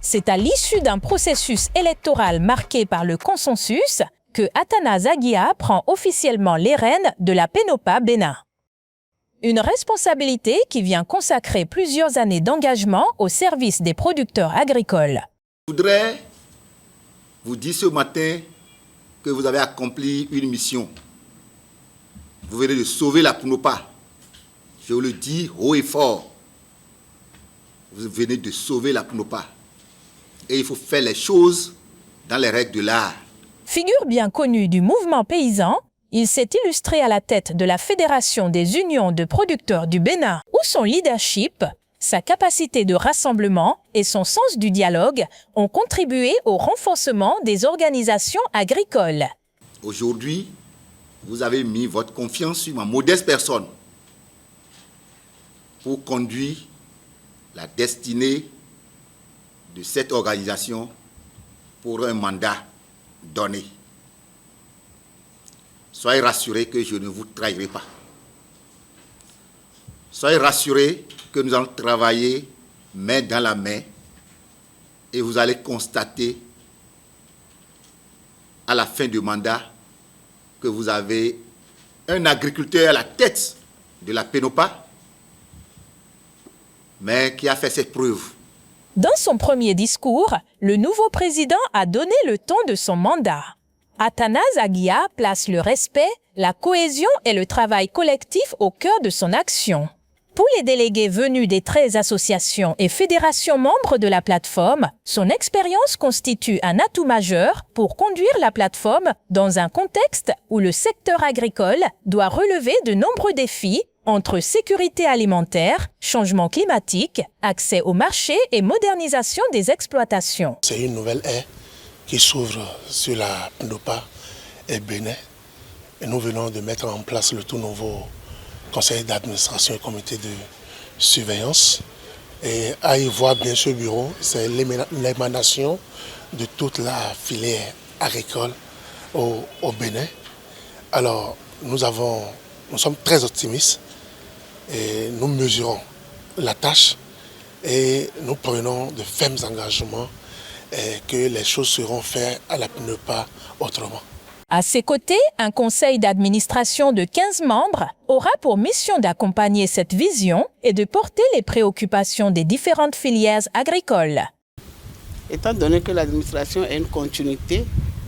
C'est à l'issue d'un processus électoral marqué par le consensus que Athanase Aguiar prend officiellement les rênes de la PENOPA Bénin. Une responsabilité qui vient consacrer plusieurs années d'engagement au service des producteurs agricoles. Je voudrais vous dire ce matin que vous avez accompli une mission. Vous venez de sauver la PENOPA. Je vous le dis haut et fort. Vous venez de sauver la PENOPA. Et il faut faire les choses dans les règles de l'art. Figure bien connue du mouvement paysan, il s'est illustré à la tête de la Fédération des unions de producteurs du Bénin, où son leadership, sa capacité de rassemblement et son sens du dialogue ont contribué au renforcement des organisations agricoles. Aujourd'hui, vous avez mis votre confiance sur ma modeste personne pour conduire la destinée de cette organisation pour un mandat donné. Soyez rassurés que je ne vous trahirai pas. Soyez rassurés que nous allons travailler main dans la main et vous allez constater à la fin du mandat que vous avez un agriculteur à la tête de la PENOPA, mais qui a fait ses preuves. Dans son premier discours, le nouveau président a donné le ton de son mandat. Athanase Aguiar place le respect, la cohésion et le travail collectif au cœur de son action. Pour les délégués venus des 13 associations et fédérations membres de la plateforme, son expérience constitue un atout majeur pour conduire la plateforme dans un contexte où le secteur agricole doit relever de nombreux défis entre sécurité alimentaire, changement climatique, accès au marché et modernisation des exploitations. C'est une nouvelle ère qui s'ouvre sur la PENOPA et Bénin. Et nous venons de mettre en place le tout nouveau conseil d'administration et comité de surveillance. Et à y voir bien ce bureau, c'est l'émanation de toute la filière agricole au Bénin. Alors nous sommes très optimistes et nous mesurons la tâche et nous prenons de fermes engagements et que les choses seront faites à la PENOPA autrement. À ses côtés, un conseil d'administration de 15 membres aura pour mission d'accompagner cette vision et de porter les préoccupations des différentes filières agricoles. Étant donné que l'administration est une continuité,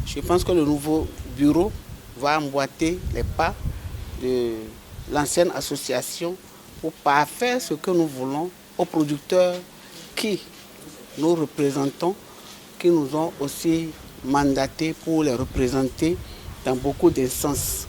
je pense que le nouveau bureau va emboîter les pas de l'ancienne association pour parfaire ce que nous voulons aux producteurs qui nous représentons, qui nous ont aussi mandatés pour les représenter dans beaucoup d'instances.